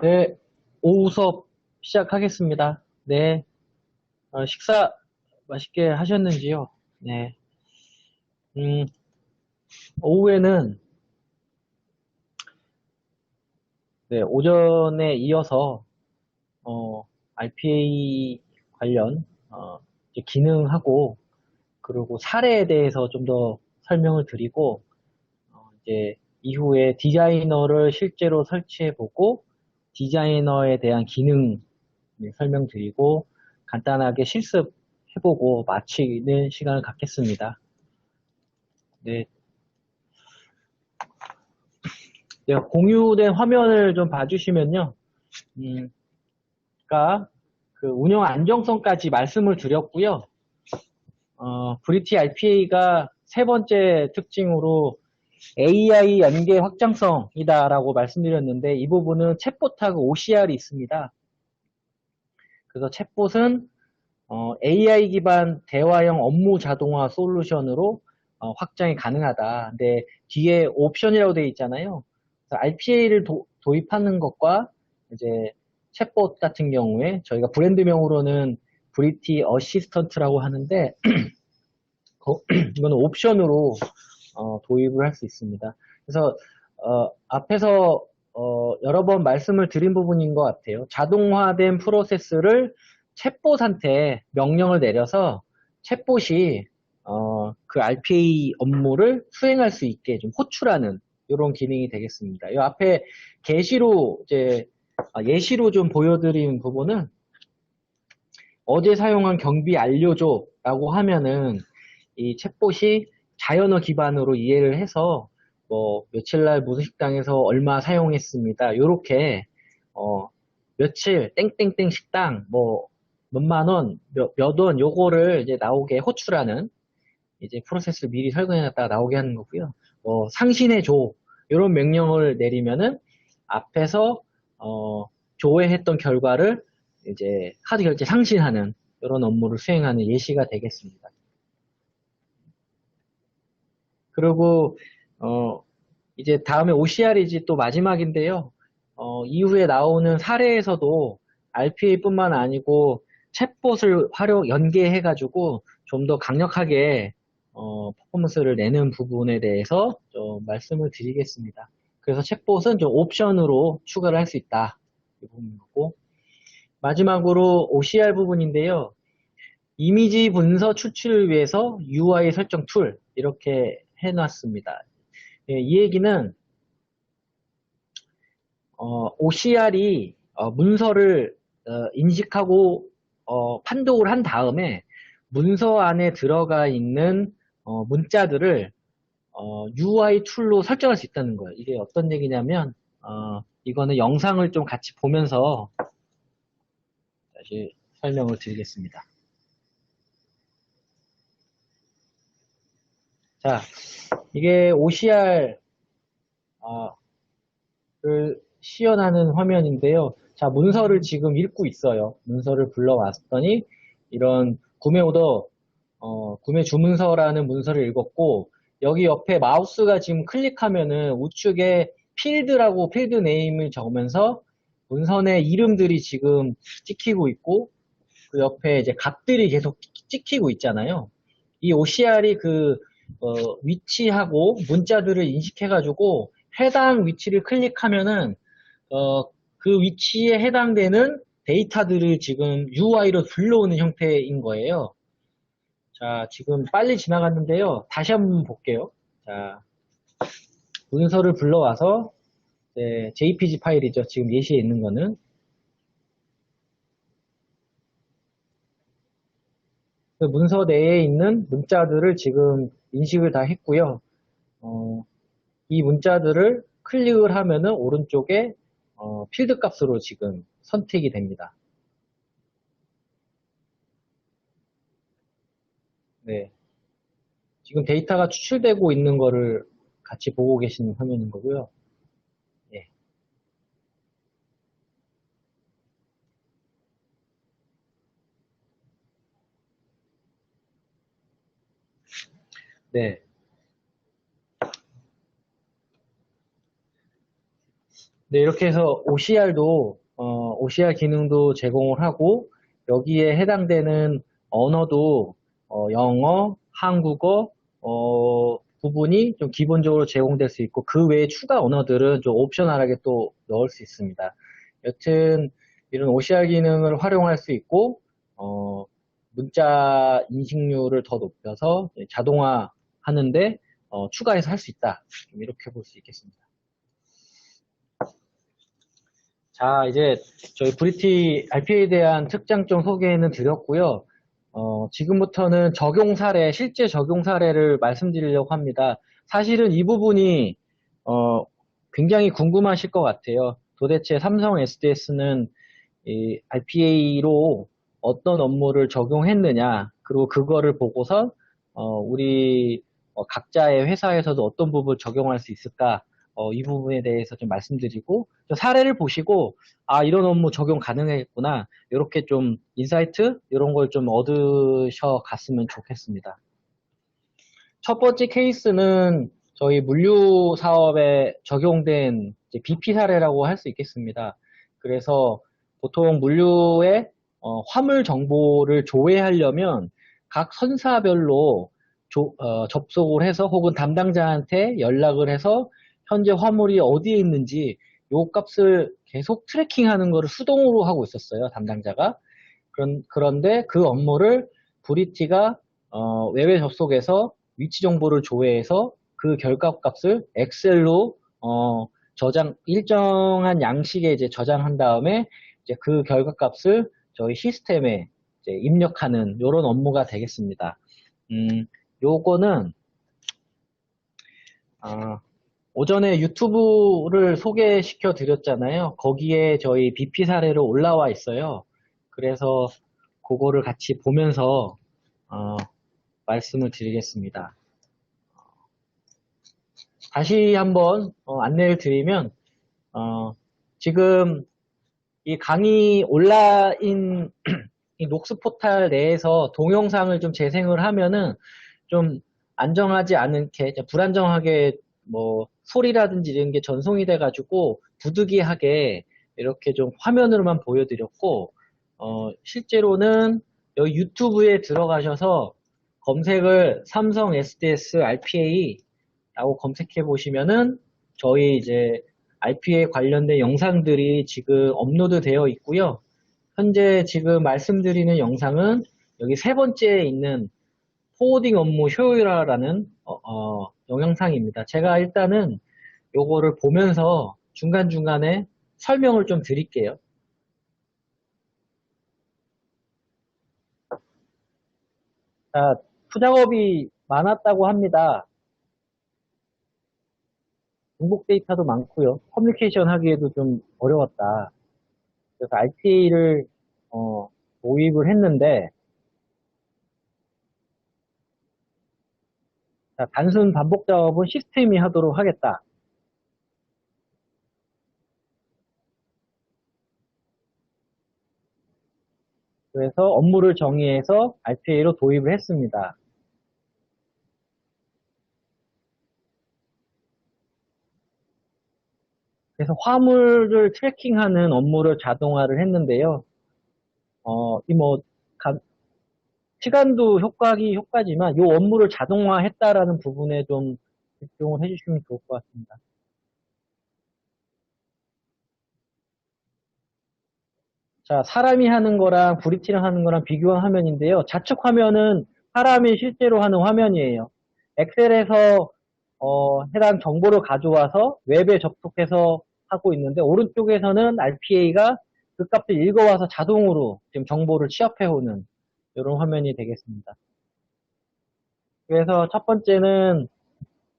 네, 오후 수업 시작하겠습니다. 네, 식사 맛있게 하셨는지요? 네, 음, 오후에는, 네, 오전에 이어서, RPA 관련, 이제 기능하고, 그리고 사례에 대해서 좀 더 설명을 드리고, 이제 이후에 디자이너를 실제로 설치해보고, 디자이너에 대한 기능 설명드리고, 간단하게 실습해보고 마치는 시간을 갖겠습니다. 네, 네, 공유된 화면을 좀 봐주시면요. 음, 그러니까 그 운영 안정성까지 말씀을 드렸고요. 브리티 RPA가 세 번째 특징으로 AI 연계 확장성이다라고 말씀드렸는데 이 부분은 챗봇하고 OCR이 있습니다. 그래서 챗봇은 AI 기반 대화형 업무 자동화 솔루션으로 확장이 가능하다. 근데 뒤에 옵션이라고 되어 있잖아요. RPA를 도입하는 것과 이제 챗봇 같은 경우에 저희가 브랜드명으로는 브리티 어시스턴트라고 하는데 이거는 옵션으로 도입을 할 수 있습니다. 그래서 앞에서 여러 번 말씀을 드린 부분인 것 같아요. 자동화된 프로세스를 챗봇한테 명령을 내려서 챗봇이 그 RPA 업무를 수행할 수 있게 좀 호출하는 이런 기능이 되겠습니다. 이 앞에 게시로 이제 예시로 좀 보여드린 부분은 어제 사용한 경비 알려줘라고 하면은 이 챗봇이 자연어 기반으로 이해를 해서 뭐 며칠 날 무슨 식당에서 얼마 사용했습니다. 요렇게 어 며칠 땡땡땡 식당 뭐 몇만 원, 몇 원 요거를 이제 나오게 호출하는 이제 프로세스를 미리 설정해놨다가 나오게 하는 거고요. 상신해줘 이런 명령을 내리면은 앞에서 조회했던 결과를 이제 카드 결제 상신하는 이런 업무를 수행하는 예시가 되겠습니다. 그리고 이제 다음에 OCR이지 또 마지막인데요. 이후에 나오는 사례에서도 RPA뿐만 아니고 챗봇을 연계해가지고 좀 더 강력하게 퍼포먼스를 내는 부분에 대해서 좀 말씀을 드리겠습니다. 그래서 챗봇은 좀 옵션으로 추가를 할 수 있다. 이 부분이고 마지막으로 OCR 부분인데요. 이미지 문서 추출을 위해서 UI 설정 툴 이렇게 해놨습니다. 예, 이 얘기는 OCR이 문서를 인식하고 판독을 한 다음에 문서 안에 들어가 있는 문자들을 UI 툴로 설정할 수 있다는 거예요. 이게 어떤 얘기냐면 이거는 영상을 좀 같이 보면서 다시 설명을 드리겠습니다. 자, 이게 OCR 를 시연하는 화면인데요. 자, 문서를 지금 읽고 있어요. 문서를 불러왔더니 이런 구매 오더, 구매 주문서라는 문서를 읽었고 여기 옆에 마우스가 지금 클릭하면은 우측에 필드라고 필드 네임을 적으면서 문서 내 이름들이 지금 찍히고 있고 그 옆에 이제 값들이 계속 찍히고 있잖아요. 이 OCR이 그 위치하고 문자들을 인식해가지고 해당 위치를 클릭하면은 그 위치에 해당되는 데이터들을 지금 UI로 불러오는 형태인 거예요. 자, 지금 빨리 지나갔는데요. 다시 한번 볼게요. 자, 문서를 불러와서 JPG 파일이죠. 지금 예시에 있는 거는 그 문서 내에 있는 문자들을 지금 인식을 다 했고요. 어, 이 문자들을 클릭을 하면은 오른쪽에 필드 값으로 지금 선택이 됩니다. 네. 지금 데이터가 추출되고 있는 거를 같이 보고 계시는 화면인 거고요. 예. 네. 네, 이렇게 해서 OCR도, OCR 기능도 제공을 하고, 여기에 해당되는 언어도, 영어, 한국어, 부분이 좀 기본적으로 제공될 수 있고, 그 외에 추가 언어들은 좀 옵셔널하게 또 넣을 수 있습니다. 여튼, 이런 OCR 기능을 활용할 수 있고, 문자 인식률을 더 높여서 자동화 하는데, 추가해서 할 수 있다. 이렇게 볼 수 있겠습니다. 자, 이제 저희 브리티 RPA에 대한 특장점 소개는 드렸고요. 지금부터는 적용 사례, 실제 적용 사례를 말씀드리려고 합니다. 사실은 이 부분이 굉장히 궁금하실 것 같아요. 도대체 삼성 SDS는 이 RPA로 어떤 업무를 적용했느냐, 그리고 그거를 보고서 우리 각자의 회사에서도 어떤 부분을 적용할 수 있을까, 이 부분에 대해서 좀 말씀드리고, 사례를 보시고, 아, 이런 업무 적용 가능하겠구나, 이렇게 좀 인사이트, 이런 걸 좀 얻으셔 갔으면 좋겠습니다. 첫 번째 케이스는 저희 물류 사업에 적용된 BP 사례라고 할 수 있겠습니다. 그래서 보통 물류의 화물 정보를 조회하려면 각 선사별로 접속을 해서 혹은 담당자한테 연락을 해서 현재 화물이 어디에 있는지 요 값을 계속 트래킹하는 것을 수동으로 하고 있었어요, 담당자가. 그런데 그 업무를 브리티가 외부 접속해서 위치 정보를 조회해서 그 결과값을 엑셀로 일정한 양식에 이제 저장한 다음에 이제 그 결과값을 저희 시스템에 이제 입력하는 이런 업무가 되겠습니다. 요거는 오전에 유튜브를 소개시켜 드렸잖아요. 거기에 저희 BP 사례로 올라와 있어요. 그래서 그거를 같이 보면서 말씀을 드리겠습니다. 다시 한번 안내를 드리면 지금 이 강의 온라인 이 녹스 포탈 내에서 동영상을 좀 재생을 하면은 좀 안정하지 않게 불안정하게 뭐 소리라든지 이런 게 전송이 돼가지고 부득이하게 이렇게 좀 화면으로만 보여드렸고 실제로는 여기 유튜브에 들어가셔서 검색을 삼성 SDS RPA라고 검색해 보시면은 저희 이제 RPA 관련된 영상들이 지금 업로드 되어 있고요. 현재 지금 말씀드리는 영상은 여기 세 번째에 있는 포워딩 업무 효율화라는 영상입니다. 제가 일단은 요거를 보면서 중간중간에 설명을 좀 드릴게요. 자, 투작업이 많았다고 합니다. 중복 데이터도 많고요. 커뮤니케이션 하기에도 좀 어려웠다. 그래서 RPA를 도입을 했는데 자, 단순 반복 작업은 시스템이 하도록 하겠다. 그래서 업무를 정의해서 RPA로 도입을 했습니다. 그래서 화물을 트래킹하는 업무를 자동화를 했는데요. 시간도 효과지만 이 업무를 자동화했다라는 부분에 좀 집중을 해주시면 좋을 것 같습니다. 자, 사람이 하는 거랑 브릿지랑 하는 거랑 비교한 화면인데요. 좌측 화면은 사람이 실제로 하는 화면이에요. 엑셀에서 해당 정보를 가져와서 웹에 접속해서 하고 있는데 오른쪽에서는 RPA가 그 값을 읽어와서 자동으로 지금 정보를 취합해오는 이런 화면이 되겠습니다. 그래서 첫 번째는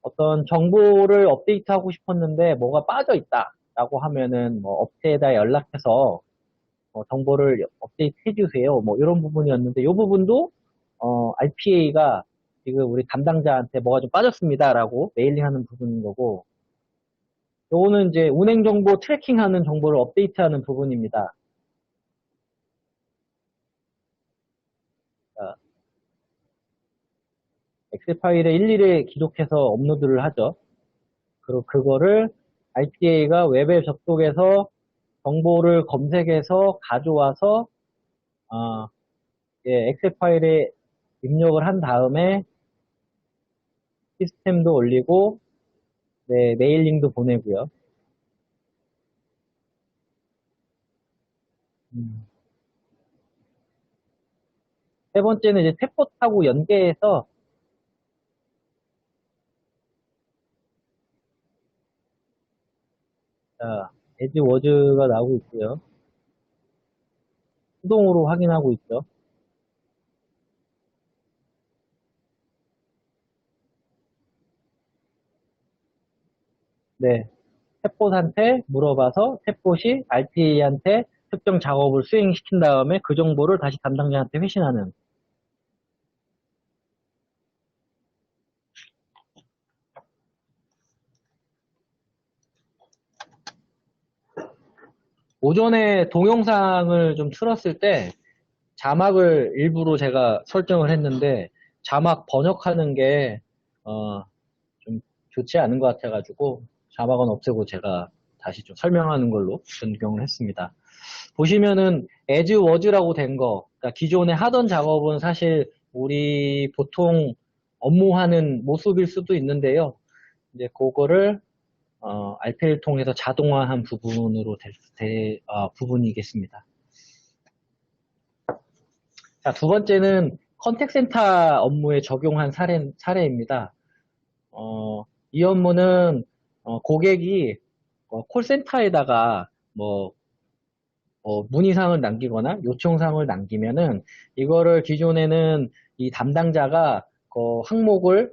어떤 정보를 업데이트하고 싶었는데 뭐가 빠져 있다라고 하면은 뭐 업체에다 연락해서 정보를 업데이트 해주세요. 뭐 이런 부분이었는데 이 부분도 RPA가 지금 우리 담당자한테 뭐가 좀 빠졌습니다라고 메일링하는 부분인 거고 요거는 이제 운행 정보 트래킹하는 정보를 업데이트하는 부분입니다. 자, 엑셀 파일에 일일이 기록해서 업로드를 하죠. 그리고 그거를 RPA가 웹에 접속해서 정보를 검색해서 가져와서 엑셀 파일에 입력을 한 다음에 시스템도 올리고 네, 메일링도 보내고요. 세 번째는 이제 챗봇하고 연계해서 자, 에즈워즈가 나오고 있고요. 수동으로 확인하고 있죠. 네, 챗봇한테 물어봐서 챗봇이 RPA한테 특정 작업을 수행시킨 다음에 그 정보를 다시 담당자한테 회신하는. 오전에 동영상을 좀 틀었을 때 자막을 일부러 제가 설정을 했는데 자막 번역하는 게 좀 좋지 않은 것 같아가지고 자막은 없애고 제가 다시 좀 설명하는 걸로 변경을 했습니다. 보시면은 as was라고 된 거, 그러니까 기존에 하던 작업은 사실 우리 보통 업무하는 모습일 수도 있는데요. 이제 그거를 RPA를 통해서 자동화한 부분으로 부분이겠습니다. 자, 두 번째는 컨택센터 업무에 적용한 사례입니다. 이 업무는 고객이 콜센터에다가 문의사항을 남기거나 요청사항을 남기면은 이거를 기존에는 이 담당자가 그 항목을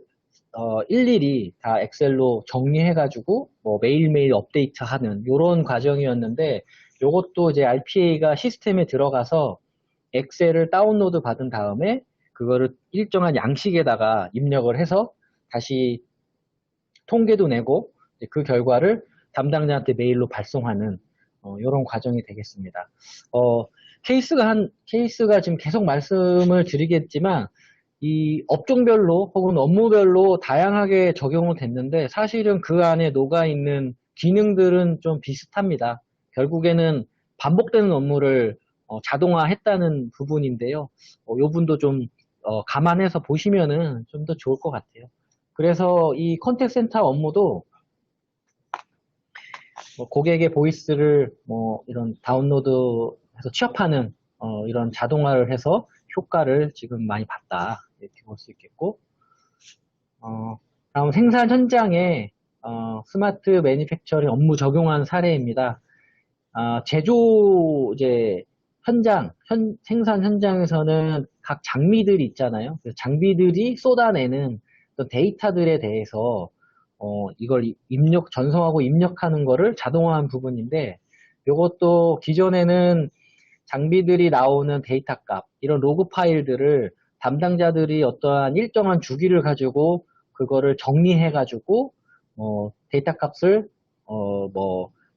일일이 다 엑셀로 정리해가지고 매일매일 업데이트하는 이런 과정이었는데 이것도 이제 RPA가 시스템에 들어가서 엑셀을 다운로드 받은 다음에 그거를 일정한 양식에다가 입력을 해서 다시 통계도 내고 그 결과를 담당자한테 메일로 발송하는 이런 과정이 되겠습니다. 케이스가 지금 계속 말씀을 드리겠지만 이 업종별로 혹은 업무별로 다양하게 적용은 됐는데 사실은 그 안에 녹아있는 기능들은 좀 비슷합니다. 결국에는 반복되는 업무를 자동화했다는 부분인데요. 이 부분도 좀 감안해서 보시면은 좀 더 좋을 것 같아요. 그래서 이 컨택센터 업무도 고객의 보이스를 이런 다운로드해서 취업하는 이런 자동화를 해서 효과를 지금 많이 봤다 이렇게 볼 수 있겠고 다음 생산 현장에 스마트 매니팩처링 업무 적용한 사례입니다. 제조 이제 생산 현장에서는 각 장비들이 있잖아요. 장비들이 쏟아내는 데이터들에 대해서 이걸 전송하고 입력하는 거를 자동화한 부분인데 이것도 기존에는 장비들이 나오는 데이터 값, 이런 로그 파일들을 담당자들이 어떠한 일정한 주기를 가지고 그거를 정리해가지고 데이터 값을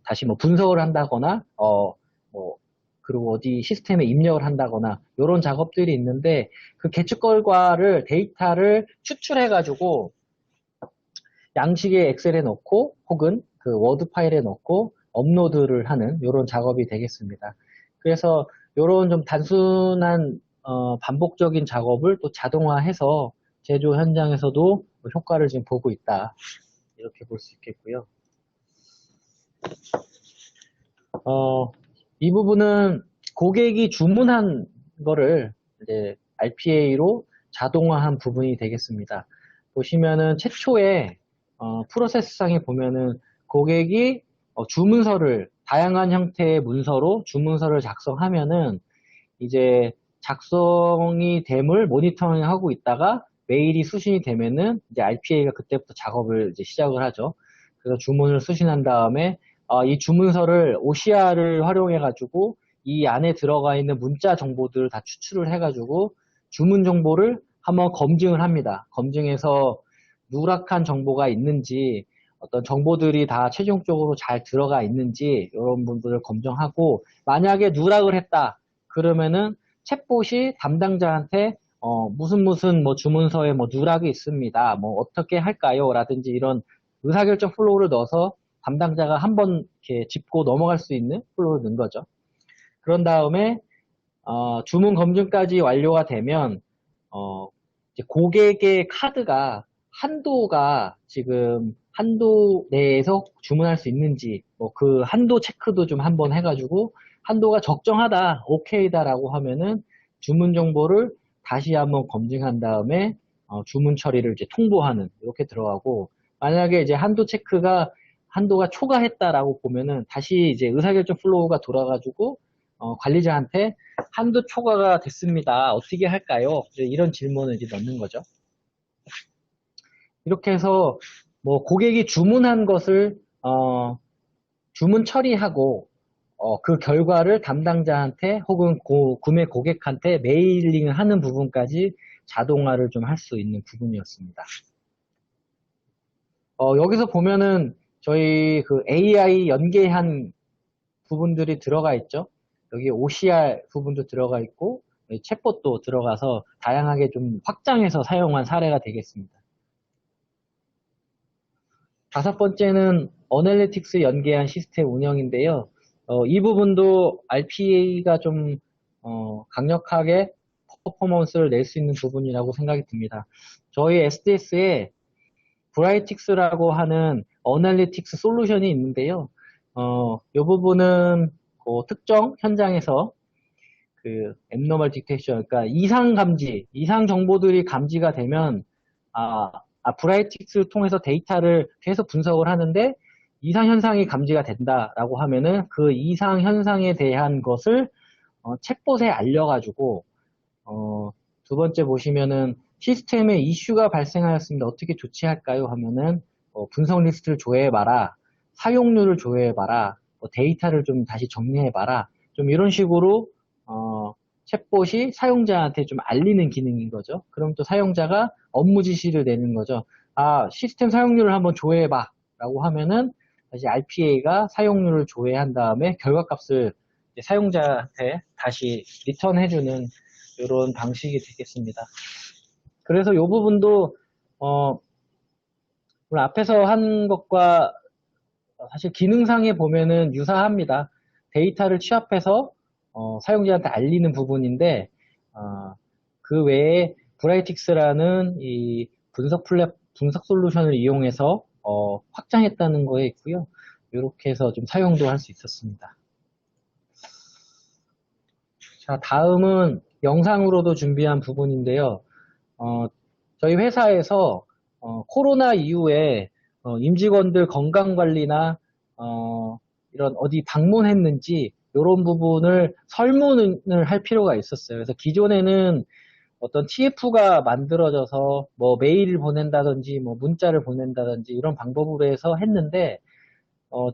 다시 분석을 한다거나 그리고 어디 시스템에 입력을 한다거나 이런 작업들이 있는데 그 계측 결과를 데이터를 추출해가지고 양식의 엑셀에 넣고 혹은 그 워드 파일에 넣고 업로드를 하는 이런 작업이 되겠습니다. 그래서 이런 좀 단순한 반복적인 작업을 또 자동화해서 제조 현장에서도 효과를 지금 보고 있다. 이렇게 볼 수 있겠고요. 이 부분은 고객이 주문한 거를 이제 RPA로 자동화한 부분이 되겠습니다. 보시면은 최초에 프로세스상에 보면은 고객이 주문서를 다양한 형태의 문서로 주문서를 작성하면은 이제 작성이 됨을 모니터링 하고 있다가 메일이 수신이 되면은 이제 RPA가 그때부터 작업을 이제 시작을 하죠. 그래서 주문을 수신한 다음에 이 주문서를 OCR을 활용해 가지고 이 안에 들어가 있는 문자 정보들을 다 추출을 해 가지고 주문 정보를 한번 검증을 합니다. 검증해서 누락한 정보가 있는지 어떤 정보들이 다 최종적으로 잘 들어가 있는지 이런 부분들을 검증하고 만약에 누락을 했다 그러면은 챗봇이 담당자한테 무슨 주문서에 누락이 있습니다. 어떻게 할까요? 라든지 이런 의사결정 플로우를 넣어서 담당자가 한번 이렇게 짚고 넘어갈 수 있는 플로우를 넣은 거죠. 그런 다음에 주문 검증까지 완료가 되면 이제 고객의 카드가 한도가 지금 한도 내에서 주문할 수 있는지 뭐 그 한도 체크도 좀 한번 해가지고 한도가 적정하다, 오케이다라고 하면은 주문 정보를 다시 한번 검증한 다음에 주문 처리를 이제 통보하는 이렇게 들어가고, 만약에 이제 한도가 초과했다라고 보면은 다시 이제 의사결정 플로우가 돌아가지고 관리자한테 한도 초과가 됐습니다. 어떻게 할까요? 이런 질문을 이제 넣는 거죠. 이렇게 해서 뭐 고객이 주문한 것을 주문 처리하고 그 결과를 담당자한테 혹은 구매 고객한테 메일링을 하는 부분까지 자동화를 좀 할 수 있는 부분이었습니다. 여기서 보면은 저희 그 AI 연계한 부분들이 들어가 있죠. 여기 OCR 부분도 들어가 있고 챗봇도 들어가서 다양하게 좀 확장해서 사용한 사례가 되겠습니다. 다섯 번째는 어널리틱스 연계한 시스템 운영인데요. 이 부분도 RPA가 좀 강력하게 퍼포먼스를 낼 수 있는 부분이라고 생각이 듭니다. 저희 SDS에 브라이틱스라고 하는 어널리틱스 솔루션이 있는데요. 이 부분은 특정 현장에서 그 abnormal detection, 그러니까 이상 감지, 이상 정보들이 감지가 되면 브라이틱스 통해서 데이터를 계속 분석을 하는데 이상 현상이 감지가 된다라고 하면은 그 이상 현상에 대한 것을 챗봇에 알려가지고 두 번째 보시면은 시스템에 이슈가 발생하였습니다. 어떻게 조치할까요? 하면은 분석 리스트를 조회해봐라, 사용률을 조회해봐라, 데이터를 좀 다시 정리해봐라, 좀 이런 식으로 챗봇이 사용자한테 좀 알리는 기능인 거죠. 그럼 또 사용자가 업무 지시를 내는 거죠. 시스템 사용률을 한번 조회해봐 라고 하면은 다시 RPA가 사용률을 조회한 다음에 결과값을 사용자한테 다시 리턴해주는 이런 방식이 되겠습니다. 그래서 이 부분도 물론 앞에서 한 것과 사실 기능상에 보면은 유사합니다. 데이터를 취합해서 사용자한테 알리는 부분인데 그 외에 브라이틱스라는 이 분석 솔루션을 이용해서 확장했다는 거에 있고요. 이렇게 해서 좀 사용도 할 수 있었습니다. 자, 다음은 영상으로도 준비한 부분인데요. 저희 회사에서 코로나 이후에 임직원들 건강관리나 이런 어디 방문했는지 이런 부분을 설문을 할 필요가 있었어요. 그래서 기존에는 어떤 TF가 만들어져서 뭐 메일을 보낸다든지 뭐 문자를 보낸다든지 이런 방법으로 해서 했는데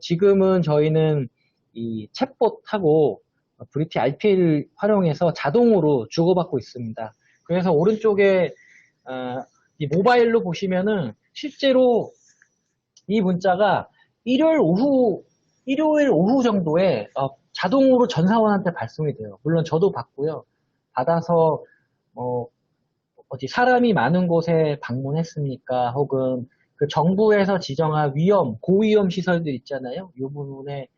지금은 저희는 이 챗봇하고 브리티 RPA를 활용해서 자동으로 주고받고 있습니다. 그래서 오른쪽에 이 모바일로 보시면은 실제로 이 문자가 일요일 오후 정도에 자동으로 전 사원한테 발송이 돼요. 물론 저도 받고요. 받아서 어디 사람이 많은 곳에 방문했습니까? 혹은 그 정부에서 지정한 고위험 시설들 있잖아요. 이 부분에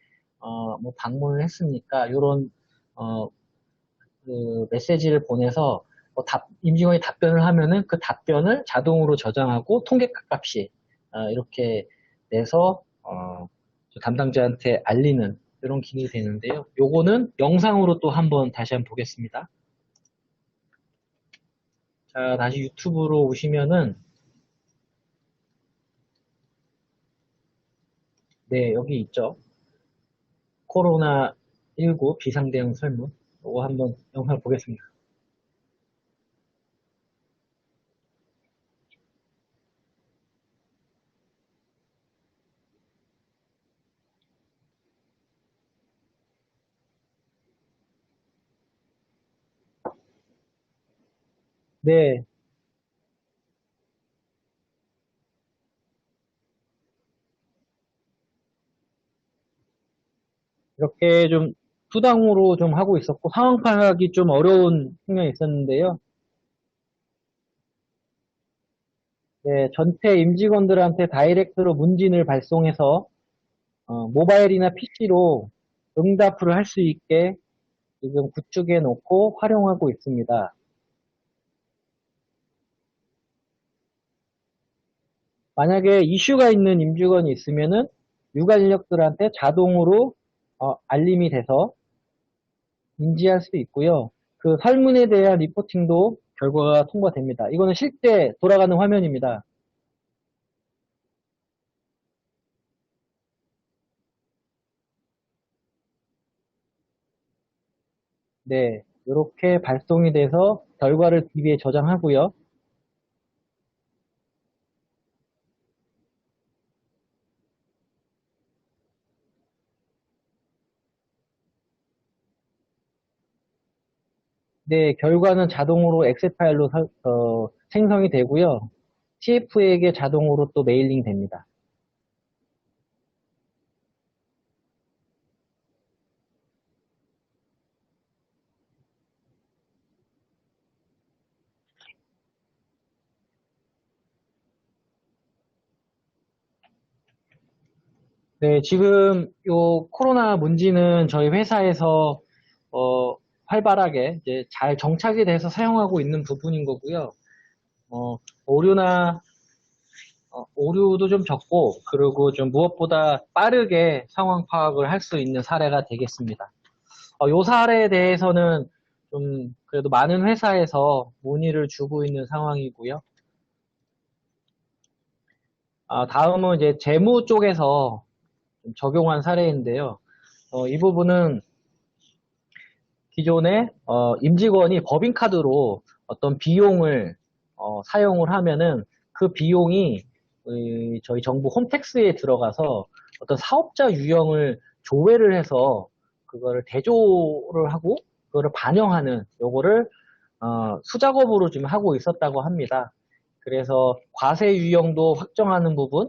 뭐 방문을 했습니까? 이런 그 메시지를 보내서 임직원이 답변을 하면은 그 답변을 자동으로 저장하고 통계값 값이 이렇게 내서 담당자한테 알리는 이런 기능이 되는데요. 요거는 영상으로 또 다시 한번 보겠습니다. 자, 다시 유튜브로 오시면은 네, 여기 있죠. 코로나19 비상대응 설문. 요거 한번 영상 보겠습니다. 네, 이렇게 좀 수당으로 좀 하고 있었고 상황 파악이 좀 어려운 측면이 있었는데요. 네, 전체 임직원들한테 다이렉트로 문진을 발송해서 모바일이나 PC로 응답을 할 수 있게 지금 구축해 놓고 활용하고 있습니다. 만약에 이슈가 있는 임직원이 있으면은 육아 인력들한테 자동으로 알림이 돼서 인지할 수 있고요. 그 설문에 대한 리포팅도 결과가 통과됩니다. 이거는 실제 돌아가는 화면입니다. 네, 이렇게 발송이 돼서 결과를 DB에 저장하고요. 네, 결과는 자동으로 엑셀 파일로 생성이 되고요. CF에게 자동으로 또 메일링 됩니다. 네, 지금 요 코로나 문제는 저희 회사에서 활발하게 이제 잘 정착이 돼서 사용하고 있는 부분인 거고요. 어, 오류나 오류도 좀 적고 그리고 좀 무엇보다 빠르게 상황 파악을 할 수 있는 사례가 되겠습니다. 요 사례에 대해서는 좀 그래도 많은 회사에서 문의를 주고 있는 상황이고요. 다음은 이제 재무 쪽에서 좀 적용한 사례인데요. 이 부분은 기존에 임직원이 법인카드로 어떤 비용을 사용을 하면은 그 비용이 저희 정부 홈택스에 들어가서 어떤 사업자 유형을 조회를 해서 그거를 대조를 하고 그거를 반영하는 요거를 수작업으로 지금 하고 있었다고 합니다. 그래서 과세 유형도 확정하는 부분,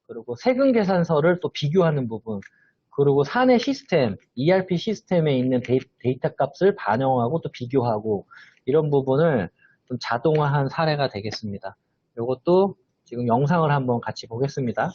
그리고 세금 계산서를 또 비교하는 부분, 그리고 사내 시스템, ERP 시스템에 있는 데이터 값을 반영하고 또 비교하고 이런 부분을 좀 자동화한 사례가 되겠습니다. 이것도 지금 영상을 한번 같이 보겠습니다.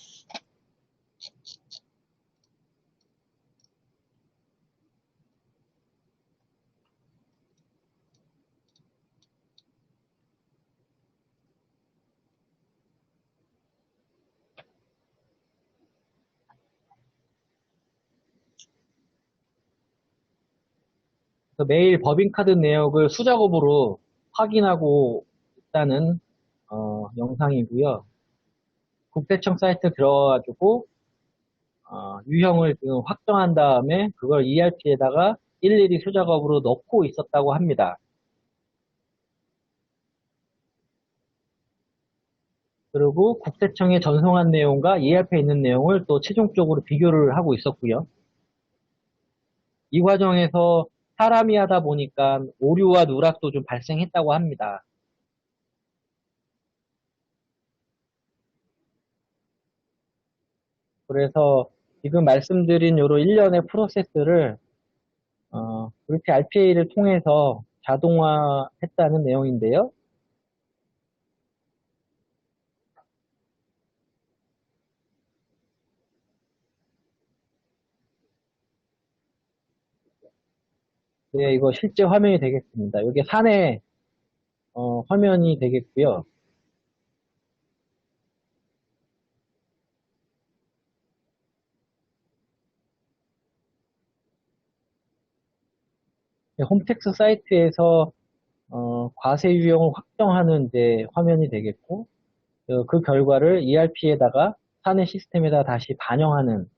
그래서 매일 법인카드 내역을 수작업으로 확인하고 있다는 영상이고요. 국세청 사이트 들어가가지고 유형을 지금 확정한 다음에 그걸 ERP에다가 일일이 수작업으로 넣고 있었다고 합니다. 그리고 국세청에 전송한 내용과 ERP에 있는 내용을 또 최종적으로 비교를 하고 있었고요. 이 과정에서 사람이 하다 보니까 오류와 누락도 좀 발생했다고 합니다. 그래서 지금 말씀드린 요런 일련의 프로세스를 그렇게 RPA를 통해서 자동화했다는 내용인데요. 네, 이거 실제 화면이 되겠습니다. 이게 사내 화면이 되겠고요. 네, 홈택스 사이트에서 과세 유형을 확정하는 이제 화면이 되겠고, 그 결과를 ERP에다가 사내 시스템에다 다시 반영하는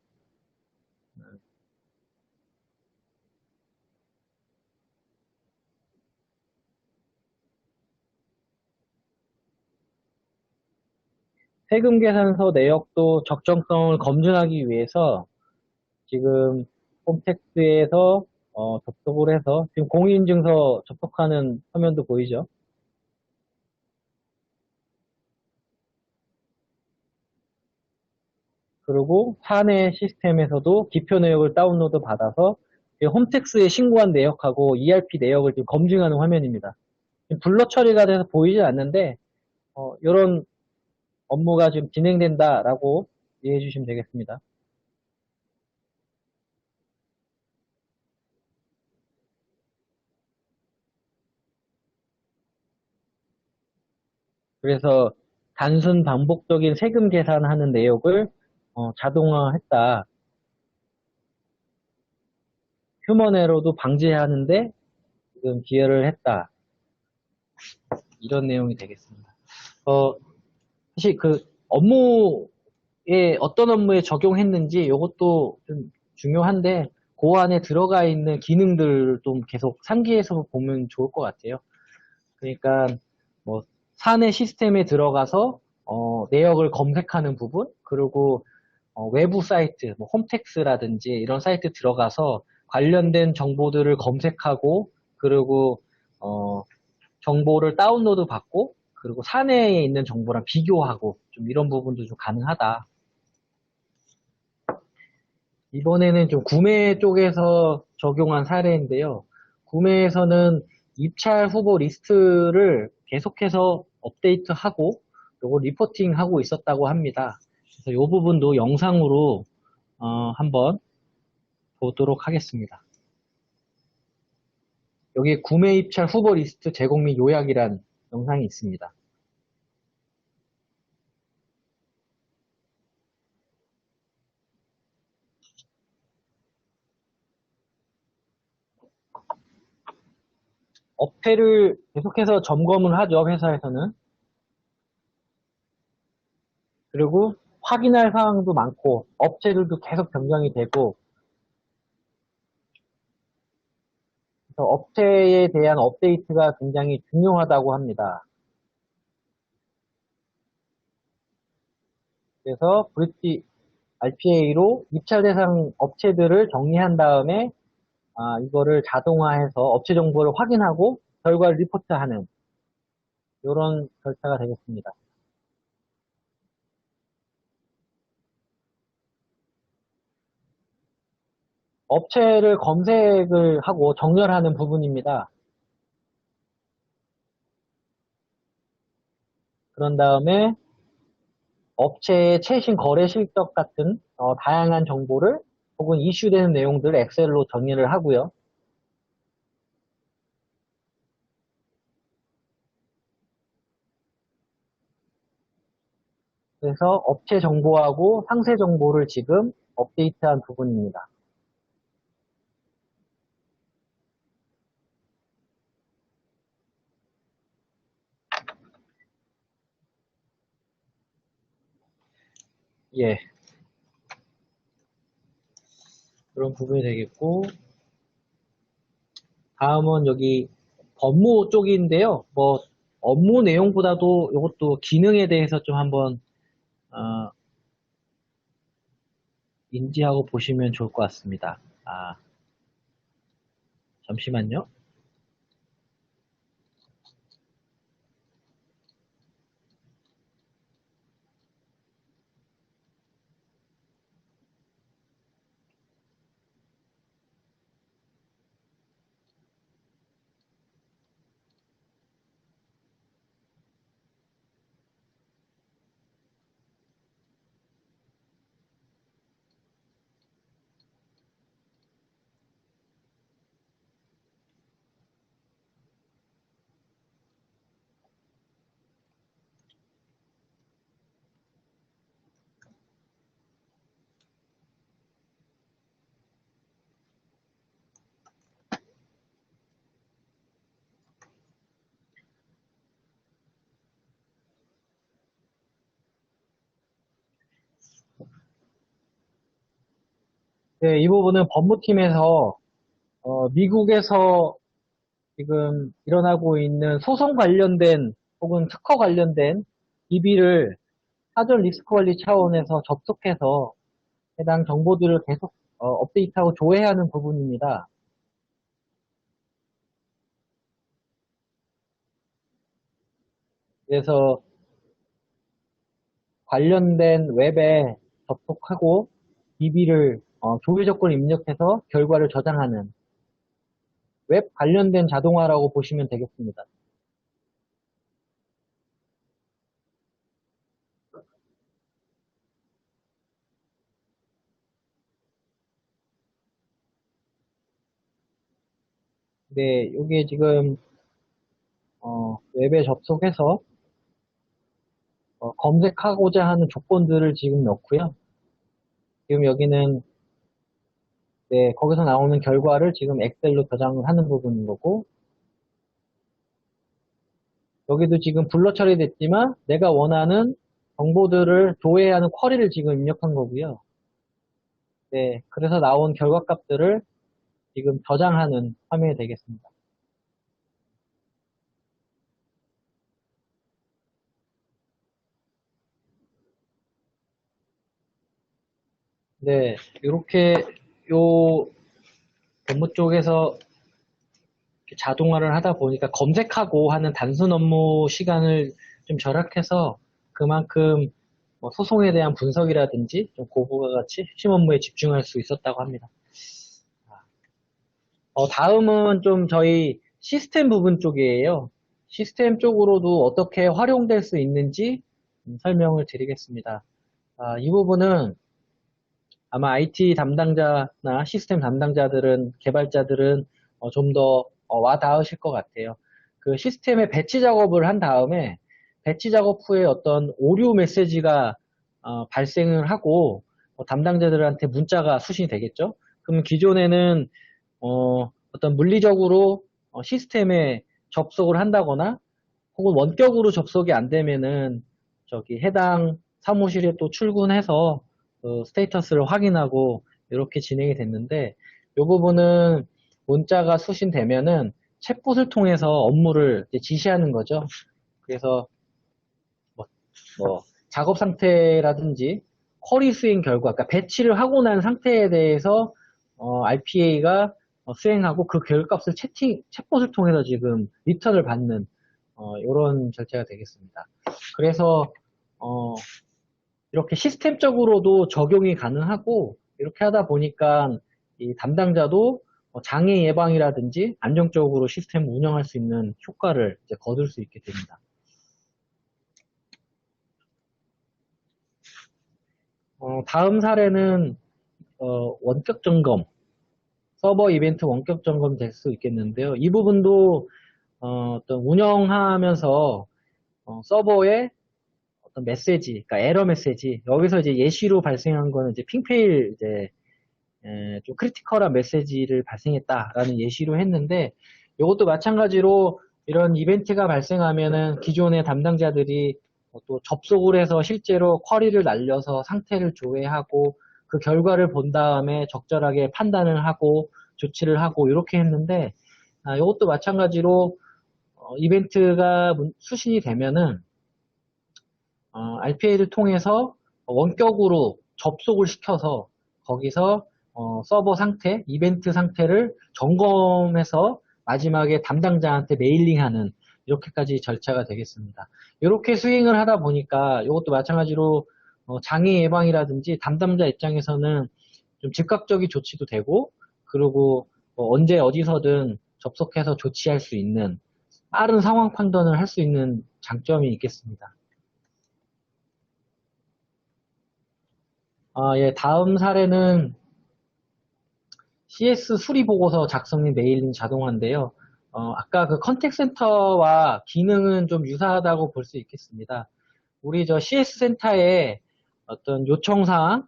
세금 계산서 내역도 적정성을 검증하기 위해서 지금 홈택스에서 접속을 해서 지금 공인인증서 접속하는 화면도 보이죠? 그리고 사내 시스템에서도 기표 내역을 다운로드 받아서 홈택스에 신고한 내역하고 ERP 내역을 지금 검증하는 화면입니다. 블러 처리가 돼서 보이진 않는데 이런 업무가 지금 진행된다라고 이해해 주시면 되겠습니다. 그래서 단순 반복적인 세금 계산하는 내역을 자동화했다. 휴먼 에러도 방지하는데 지금 기여를 했다. 이런 내용이 되겠습니다. 사실 그 업무에 어떤 업무에 적용했는지 이것도 좀 중요한데 그 안에 들어가 있는 기능들을 좀 계속 상기해서 보면 좋을 것 같아요. 그러니까 뭐 사내 시스템에 들어가서 내역을 검색하는 부분 그리고 외부 사이트 뭐 홈택스라든지 이런 사이트 들어가서 관련된 정보들을 검색하고 그리고 어, 정보를 다운로드 받고 그리고 사내에 있는 정보랑 비교하고 좀 이런 부분도 좀 가능하다. 이번에는 좀 구매 쪽에서 적용한 사례인데요. 구매에서는 입찰 후보 리스트를 계속해서 업데이트하고 요거 리포팅하고 있었다고 합니다. 그래서 이 부분도 영상으로 한번 보도록 하겠습니다. 여기 구매 입찰 후보 리스트 제공 및 요약이란 영상이 있습니다. 업체를 계속해서 점검을 하죠, 회사에서는. 그리고 확인할 사항도 많고, 업체들도 계속 변경이 되고, 그래서 업체에 대한 업데이트가 굉장히 중요하다고 합니다. 그래서 브릿지 RPA로 입찰 대상 업체들을 정리한 다음에 이거를 자동화해서 업체 정보를 확인하고 결과를 리포트하는 이런 절차가 되겠습니다. 업체를 검색을 하고 정렬하는 부분입니다. 그런 다음에 업체의 최신 거래 실적 같은 다양한 정보를 혹은 이슈되는 내용들을 엑셀로 정리를 하고요. 그래서 업체 정보하고 상세 정보를 지금 업데이트한 부분입니다. 예, 그런 부분이 되겠고 다음은 여기 법무 쪽인데요. 뭐 업무 내용보다도 이것도 기능에 대해서 좀 한번 어, 인지하고 보시면 좋을 것 같습니다. 잠시만요. 네, 이 부분은 법무팀에서 미국에서 지금 일어나고 있는 소송 관련된 혹은 특허 관련된 DB를 사전 리스크 관리 차원에서 접속해서 해당 정보들을 계속 업데이트하고 조회하는 부분입니다. 그래서 관련된 웹에 접속하고 DB를 조회 조건을 입력해서 결과를 저장하는 웹 관련된 자동화라고 보시면 되겠습니다. 네, 이게 지금 웹에 접속해서 검색하고자 하는 조건들을 지금 넣고요. 지금 여기는 네, 거기서 나오는 결과를 지금 엑셀로 저장을 하는 부분인 거고, 여기도 지금 블러 처리됐지만 내가 원하는 정보들을 조회하는 쿼리를 지금 입력한 거고요. 네, 그래서 나온 결과 값들을 지금 저장하는 화면이 되겠습니다. 네, 이렇게 요 업무 쪽에서 자동화를 하다 보니까 검색하고 하는 단순 업무 시간을 좀 절약해서 그만큼 뭐 소송에 대한 분석이라든지 좀 고부가 같이 핵심 업무에 집중할 수 있었다고 합니다. 다음은 좀 저희 시스템 부분 쪽이에요. 시스템 쪽으로도 어떻게 활용될 수 있는지 설명을 드리겠습니다. 이 부분은 아마 IT 담당자나 시스템 담당자들은, 개발자들은 좀 더 와닿으실 것 같아요. 그 시스템의 배치 작업을 한 다음에 배치 작업 후에 어떤 오류 메시지가 발생을 하고 담당자들한테 문자가 수신이 되겠죠. 그럼 기존에는 어떤 물리적으로 시스템에 접속을 한다거나 혹은 원격으로 접속이 안 되면은 저기 해당 사무실에 또 출근해서 스테이터스를 확인하고 이렇게 진행이 됐는데 이 부분은 문자가 수신되면은 챗봇을 통해서 업무를 이제 지시하는 거죠. 그래서 뭐, 작업 상태라든지 쿼리 수행 결과, 그러니까 배치를 하고 난 상태에 대해서 RPA가 수행하고 그 결과값을 챗봇을 통해서 지금 리턴을 받는 이런 절차가 되겠습니다. 그래서 이렇게 시스템적으로도 적용이 가능하고 이렇게 하다 보니까 이 담당자도 장애 예방이라든지 안정적으로 시스템을 운영할 수 있는 효과를 이제 거둘 수 있게 됩니다. 다음 사례는 원격 점검, 서버 이벤트 원격 점검 될 수 있겠는데요. 이 부분도 어떤 운영하면서 서버에 어떤 메시지, 그러니까 에러 메시지, 여기서 이제 예시로 발생한 거는 이제 핑페일 이제 좀 크리티컬한 메시지를 발생했다라는 예시로 했는데 이것도 마찬가지로 이런 이벤트가 발생하면은 기존의 담당자들이 또 접속을 해서 실제로 쿼리를 날려서 상태를 조회하고 그 결과를 본 다음에 적절하게 판단을 하고 조치를 하고 이렇게 했는데 이것도 마찬가지로 이벤트가 수신이 되면은 RPA를 통해서 원격으로 접속을 시켜서 거기서 서버 상태, 이벤트 상태를 점검해서 마지막에 담당자한테 메일링하는 이렇게까지 절차가 되겠습니다. 이렇게 수행을 하다 보니까 이것도 마찬가지로 장애 예방이라든지 담당자 입장에서는 좀 즉각적인 조치도 되고 그리고 언제 어디서든 접속해서 조치할 수 있는 빠른 상황 판단을 할 수 있는 장점이 있겠습니다. 예, 다음 사례는 CS 수리 보고서 작성 및 메일링 자동화인데요. 아까 그 컨택 센터와 기능은 좀 유사하다고 볼 수 있겠습니다. 우리 저 CS 센터에 어떤 요청사항,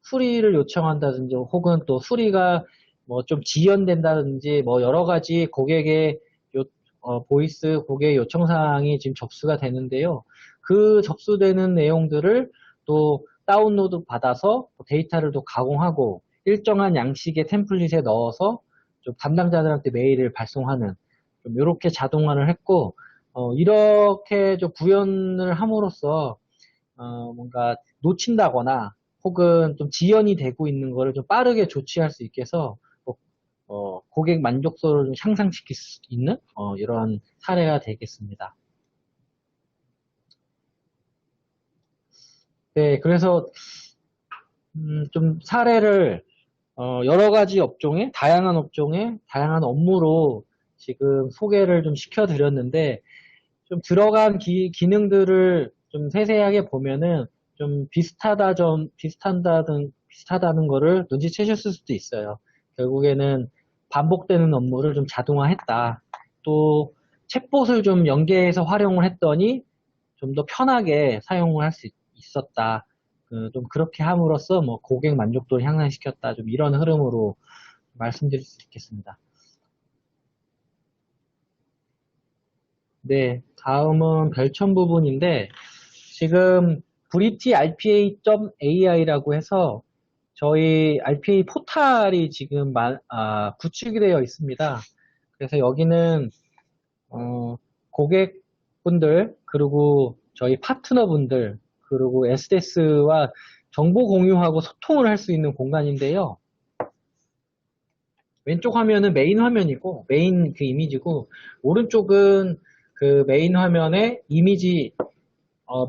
수리를 요청한다든지 혹은 또 수리가 뭐 좀 지연된다든지 뭐 여러 가지 고객의 보이스 고객 요청사항이 지금 접수가 되는데요. 그 접수되는 내용들을 또 다운로드 받아서 데이터를 또 가공하고 일정한 양식의 템플릿에 넣어서 좀 담당자들한테 메일을 발송하는 좀 이렇게 자동화를 했고 이렇게 좀 구현을 함으로써 뭔가 놓친다거나 혹은 좀 지연이 되고 있는 거를 좀 빠르게 조치할 수 있게 해서 고객 만족도를 좀 향상시킬 수 있는 이런 사례가 되겠습니다. 네, 그래서 좀 사례를 여러 가지 업종에 다양한 업종에 다양한 업무로 지금 소개를 좀 시켜드렸는데 좀 들어간 기능들을 좀 세세하게 보면은 좀 비슷하다는 거를 눈치채셨을 수도 있어요. 결국에는 반복되는 업무를 좀 자동화했다. 또 챗봇을 좀 연계해서 활용을 했더니 좀 더 편하게 사용을 할 수 있었다. 좀 그렇게 함으로써 뭐 고객 만족도를 향상시켰다. 좀 이런 흐름으로 말씀드릴 수 있겠습니다. 네, 다음은 별첨 부분인데 지금 브리티 RPA.ai라고 해서 저희 RPA 포탈이 지금 구축이 되어 있습니다. 그래서 여기는 고객분들 그리고 저희 파트너분들 그리고 SDS와 정보 공유하고 소통을 할 수 있는 공간인데요. 왼쪽 화면은 메인 화면이고 메인 그 이미지고 오른쪽은 그 메인 화면의 이미지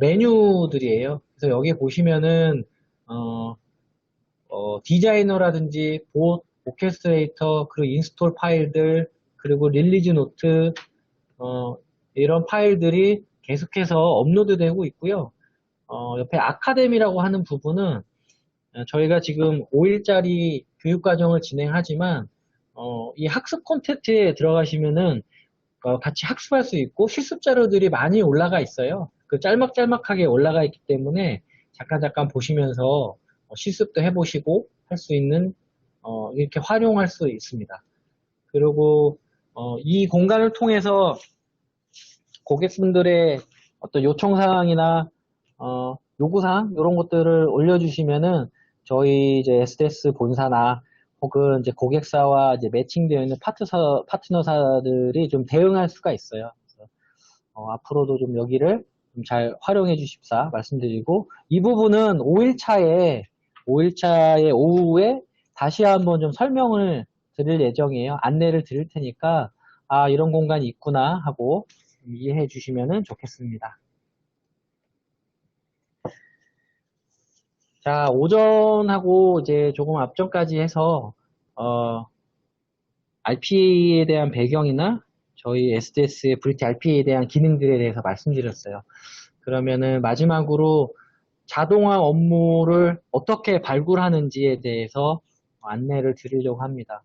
메뉴들이에요. 그래서 여기 보시면은 디자이너라든지 오케스트레이터 그리고 인스톨 파일들 그리고 릴리즈 노트 이런 파일들이 계속해서 업로드 되고 있고요. 옆에 아카데미라고 하는 부분은 저희가 지금 5일짜리 교육과정을 진행하지만 이 학습 콘텐츠에 들어가시면은 같이 학습할 수 있고 실습 자료들이 많이 올라가 있어요. 그 짤막짤막하게 올라가 있기 때문에 잠깐 보시면서 실습도 해보시고 할 수 있는 이렇게 활용할 수 있습니다. 그리고 이 공간을 통해서 고객분들의 어떤 요청사항이나 요구사항 이런 것들을 올려주시면은 저희 이제 SDS 본사나 혹은 이제 고객사와 이제 매칭되어 있는 파트너사들이 좀 대응할 수가 있어요. 그래서 앞으로도 좀 여기를 좀 잘 활용해 주십사 말씀드리고 이 부분은 5일차에 오후에 다시 한번 좀 설명을 드릴 예정이에요. 안내를 드릴 테니까 이런 공간이 있구나 하고 이해해 주시면 좋겠습니다. 자, 오전하고 이제 조금 앞전까지 해서 RPA에 대한 배경이나 저희 SDS의 브리티 RPA에 대한 기능들에 대해서 말씀드렸어요. 그러면은 마지막으로 자동화 업무를 어떻게 발굴하는지에 대해서 안내를 드리려고 합니다.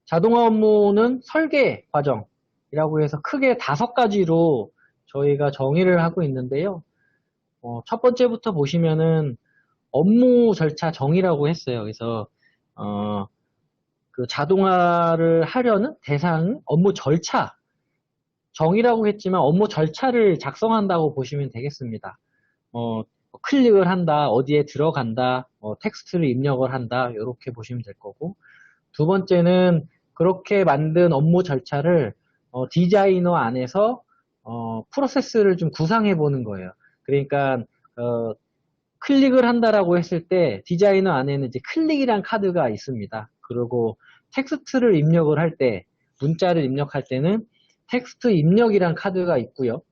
자동화 업무는 설계 과정이라고 해서 크게 5가지로 저희가 정의를 하고 있는데요. 첫 번째부터 보시면은 업무 절차 정의라고 했어요. 그래서 그 자동화를 하려는 대상 업무 절차 정의라고 했지만 업무 절차를 작성한다고 보시면 되겠습니다. 클릭을 한다, 어디에 들어간다, 텍스트를 입력을 한다 이렇게 보시면 될 거고 두 번째는 그렇게 만든 업무 절차를 디자이너 안에서 프로세스를 좀 구상해 보는 거예요. 그러니까 클릭을 한다라고 했을 때 디자이너 안에는 이제 클릭이란 카드가 있습니다. 그리고 텍스트를 입력을 할 때, 문자를 입력할 때는 텍스트 입력이란 카드가 있고요.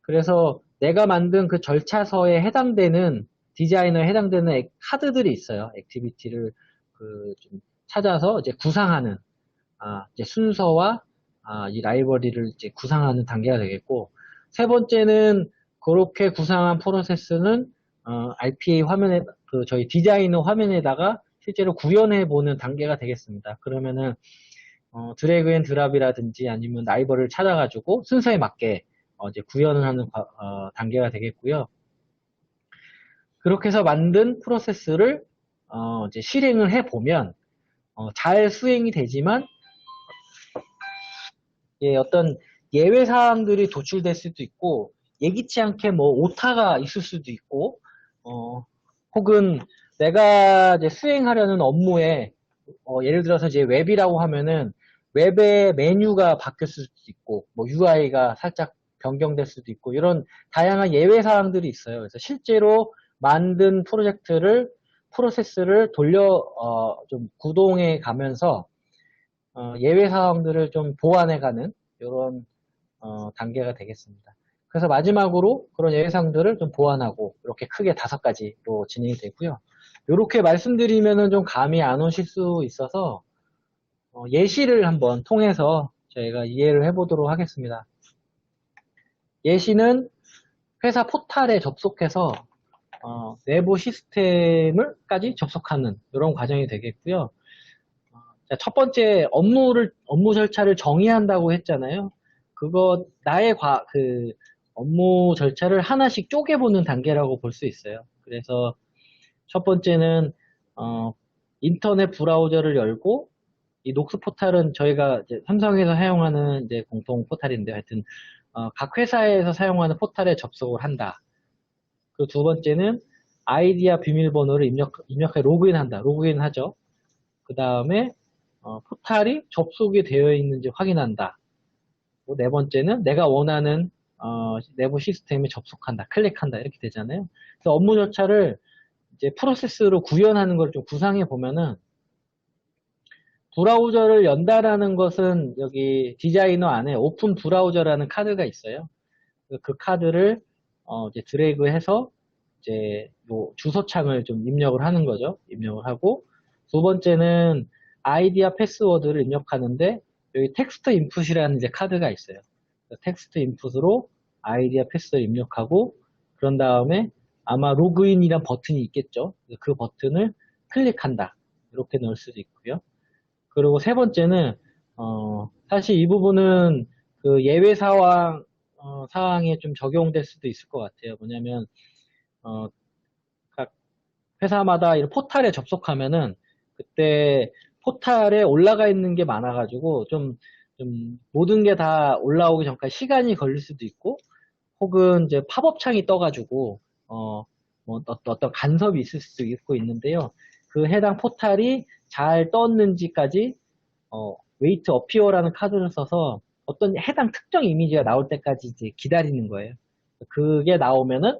그래서 내가 만든 그 절차서에 해당되는 디자이너에 해당되는 카드들이 있어요. 액티비티를 좀 찾아서 이제 구상하는 이제 순서와 이 라이브러리를 이제 구상하는 단계가 되겠고 세 번째는 그렇게 구상한 프로세스는 RPA 화면에 저희 디자이너 화면에다가 실제로 구현해 보는 단계가 되겠습니다. 그러면은 드래그 앤 드랍이라든지 아니면 라이브러리를 찾아가지고 순서에 맞게 이제 구현을 하는 단계가 되겠고요. 그렇게 해서 만든 프로세스를 이제 실행을 해 보면 잘 수행이 되지만 어떤 예외 사항들이 도출될 수도 있고 예기치 않게 뭐 오타가 있을 수도 있고 혹은 내가 이제 수행하려는 업무에 예를 들어서 이제 웹이라고 하면은 웹의 메뉴가 바뀌었을 수도 있고 뭐 UI가 살짝 변경될 수도 있고 이런 다양한 예외 사항들이 있어요. 그래서 실제로 만든 프로세스를 돌려 좀 구동해 가면서 예외 사항들을 좀 보완해가는 이런 단계가 되겠습니다. 그래서 마지막으로 그런 예외 사항들을 좀 보완하고 이렇게 크게 5가지로 진행이 되고요. 이렇게 말씀드리면은 좀 감이 안 오실 수 있어서 예시를 한번 통해서 저희가 이해를 해보도록 하겠습니다. 예시는 회사 포탈에 접속해서 내부 시스템을까지 접속하는 이런 과정이 되겠고요. 자, 첫 번째 업무 절차를 정의한다고 했잖아요. 나의 업무 절차를 하나씩 쪼개보는 단계라고 볼 수 있어요. 그래서 첫 번째는, 인터넷 브라우저를 열고, 이 녹스 포탈은 저희가 이제 삼성에서 사용하는 이제 공통 포탈인데, 하여튼, 각 회사에서 사용하는 포탈에 접속을 한다. 그 두 번째는 아이디와 비밀번호를 입력해 로그인한다. 로그인 하죠. 그 다음에, 포탈이 접속이 되어 있는지 확인한다. 네 번째는 내가 원하는 내부 시스템에 접속한다, 클릭한다 이렇게 되잖아요. 그래서 업무 절차를 이제 프로세스로 구현하는 걸 좀 구상해 보면은 브라우저를 연다라는 것은 여기 디자이너 안에 오픈 브라우저라는 카드가 있어요. 그 카드를 이제 드래그해서 이제 뭐 주소창을 좀 입력을 하는 거죠. 입력을 하고 두 번째는 아이디와 패스워드를 입력하는데 여기 텍스트 인풋이라는 이제 카드가 있어요. 텍스트 인풋으로 아이디와 패스를 입력하고 그런 다음에 아마 로그인이란 버튼이 있겠죠. 그 버튼을 클릭한다. 이렇게 넣을 수도 있고요. 그리고 세 번째는 사실 이 부분은 그 예외 사항에 좀 적용될 수도 있을 것 같아요. 뭐냐면 각 회사마다 이런 포탈에 접속하면은 그때 포탈에 올라가 있는 게 많아가지고 좀 모든 게 다 올라오기 전까지 시간이 걸릴 수도 있고 혹은 이제 팝업 창이 떠가지고 뭐 어떤 간섭이 있을 수도 있고 있는데요. 그 해당 포탈이 잘 떴는지까지 웨이트 어피어라는 카드를 써서 어떤 해당 특정 이미지가 나올 때까지 이제 기다리는 거예요. 그게 나오면은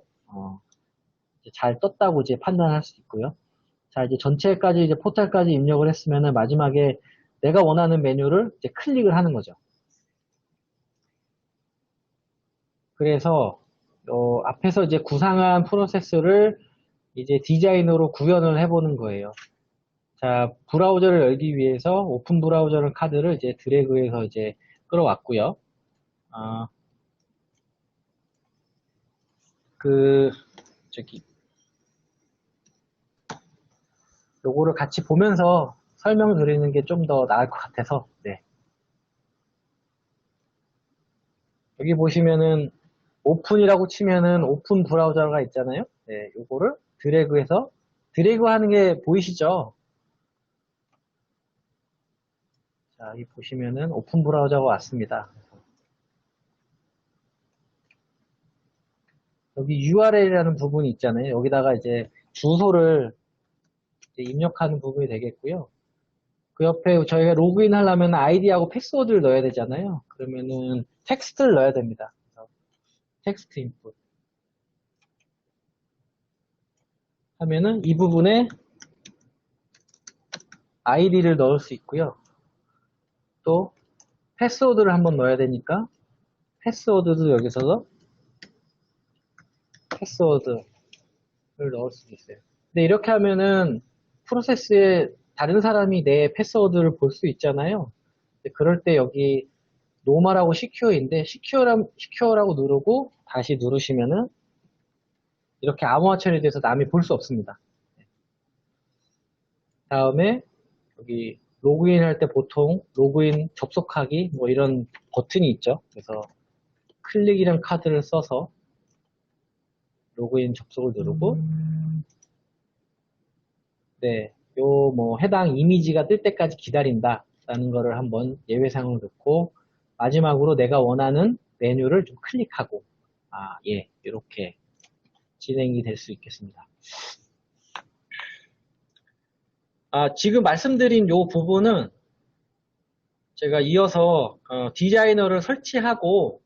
이제 잘 떴다고 이제 판단할 수 있고요. 자, 이제 전체까지 이제 포탈까지 입력을 했으면은 마지막에 내가 원하는 메뉴를 이제 클릭을 하는 거죠. 그래서 앞에서 이제 구상한 프로세스를 이제 디자인으로 구현을 해보는 거예요. 자, 브라우저를 열기 위해서 오픈 브라우저를 카드를 이제 드래그해서 이제 끌어왔고요. 요거를 같이 보면서 설명드리는 게 좀 더 나을 것 같아서, 네. 여기 보시면은 오픈이라고 치면은 오픈 브라우저가 있잖아요. 네, 요거를 드래그해서 드래그 하는 게 보이시죠? 자, 여기 보시면은 오픈 브라우저가 왔습니다. 여기 URL이라는 부분이 있잖아요. 여기다가 이제 주소를 이제 입력하는 부분이 되겠고요. 그 옆에 저희가 로그인 하려면 아이디하고 패스워드를 넣어야 되잖아요. 그러면은 텍스트를 넣어야 됩니다. 그래서 텍스트 인풋 하면은 이 부분에 아이디를 넣을 수 있고요. 또 패스워드를 한번 넣어야 되니까 패스워드도 여기서 패스워드를 넣을 수 있어요. 근데 이렇게 하면은 프로세스에 다른 사람이 내 패스워드를 볼 수 있잖아요. 그럴 때 여기 노멀하고 시큐어인데 시큐어라고 누르고 다시 누르시면은 이렇게 암호화 처리돼서 남이 볼 수 없습니다. 다음에 여기 로그인 할 때 보통 로그인 접속하기 뭐 이런 버튼이 있죠. 그래서 클릭이란 카드를 써서 로그인 접속을 누르고 네, 요 뭐 해당 이미지가 뜰 때까지 기다린다 라는 거를 한번 예외사항을 넣고 마지막으로 내가 원하는 메뉴를 좀 클릭하고 예, 이렇게 진행이 될 수 있겠습니다. 지금 말씀드린 요 부분은 제가 이어서 디자이너를 설치하고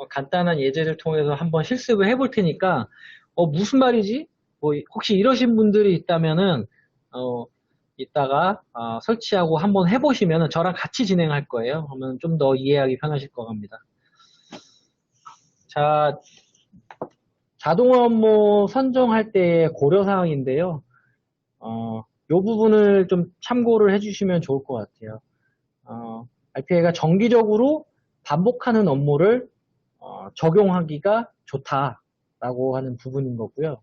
간단한 예제를 통해서 한번 실습을 해볼 테니까 무슨 말이지? 뭐 혹시 이러신 분들이 있다면은 이따가 설치하고 한번 해보시면은 저랑 같이 진행할 거예요. 그러면 좀 더 이해하기 편하실 것 같습니다. 자, 자동화 업무 선정할 때의 고려사항인데요. 요 부분을 좀 참고를 해주시면 좋을 것 같아요. RPA가 정기적으로 반복하는 업무를 적용하기가 좋다라고 하는 부분인 거고요.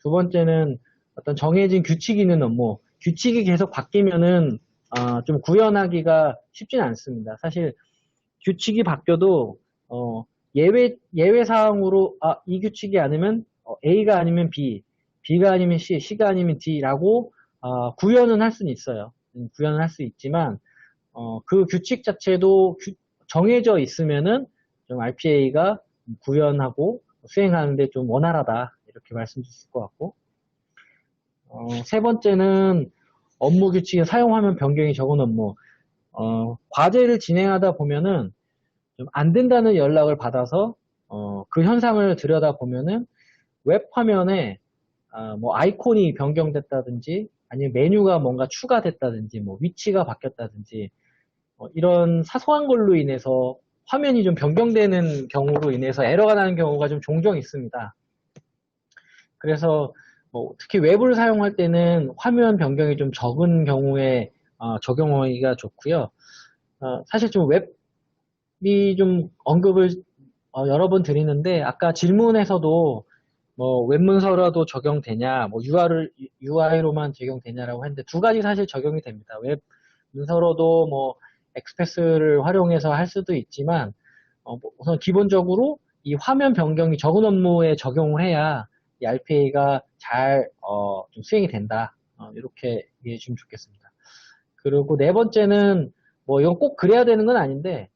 두 번째는 어떤 정해진 규칙이 있는 업무, 규칙이 계속 바뀌면은 좀 구현하기가 쉽지는 않습니다. 사실 규칙이 바뀌어도 예외 사항으로, 이 규칙이 아니면, A가 아니면 B, B가 아니면 C, C가 아니면 D라고, 구현은 할 수는 있어요. 구현은 할 수 있지만, 그 규칙 자체도 정해져 있으면은, 좀 RPA가 구현하고 수행하는데 좀 원활하다. 이렇게 말씀드릴 수 있을 것 같고. 세 번째는 업무 규칙의 사용화면 변경이 적은 업무. 과제를 진행하다 보면은 좀 안 된다는 연락을 받아서 그 현상을 들여다 보면은 웹 화면에 뭐 아이콘이 변경됐다든지 아니면 메뉴가 뭔가 추가됐다든지 뭐 위치가 바뀌었다든지 이런 사소한 걸로 인해서 화면이 좀 변경되는 경우로 인해서 에러가 나는 경우가 좀 종종 있습니다. 그래서 뭐 특히 웹을 사용할 때는 화면 변경이 좀 적은 경우에 적용하기가 좋고요. 사실 좀 웹이 좀 언급을 여러 번 드리는데 아까 질문에서도 뭐 웹문서라도 적용되냐, 뭐 UI로만 적용되냐라고 했는데 두 가지 사실 적용이 됩니다. 웹 문서로도 뭐 엑스패스를 활용해서 할 수도 있지만 뭐 우선 기본적으로 이 화면 변경이 적은 업무에 적용을 해야 이 RPA가 잘 좀 수행이 된다. 이렇게 이해해 주시면 좋겠습니다. 그리고 네 번째는 뭐 이건 꼭 그래야 되는 건 아닌데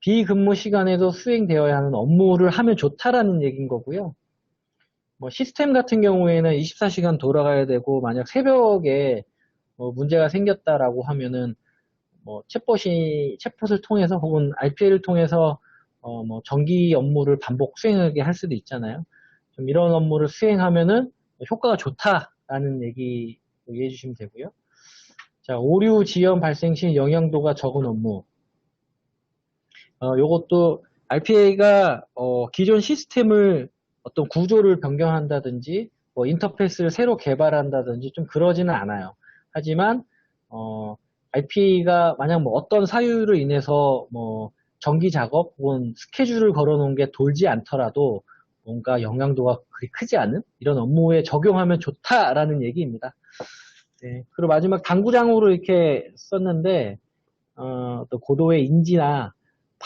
비근무 시간에도 수행되어야 하는 업무를 하면 좋다라는 얘기인 거고요. 뭐 시스템 같은 경우에는 24시간 돌아가야 되고 만약 새벽에 뭐 문제가 생겼다라고 하면은 뭐 챗봇을 통해서 혹은 RPA를 통해서 뭐 정기 업무를 반복 수행하게 할 수도 있잖아요. 좀 이런 업무를 수행하면은 효과가 좋다라는 얘기 이해해 주시면 되고요. 자, 오류 지연 발생 시 영향도가 적은 업무. 요것도 RPA가 기존 시스템을 어떤 구조를 변경한다든지 뭐 인터페이스를 새로 개발한다든지 좀 그러지는 않아요. 하지만 RPA가 만약 뭐 어떤 사유로 인해서 뭐 정기 작업 혹은 스케줄을 걸어놓은 게 돌지 않더라도 뭔가 영향도가 그리 크지 않은 이런 업무에 적용하면 좋다라는 얘기입니다. 네, 그리고 마지막 당구장으로 이렇게 썼는데 또 고도의 인지나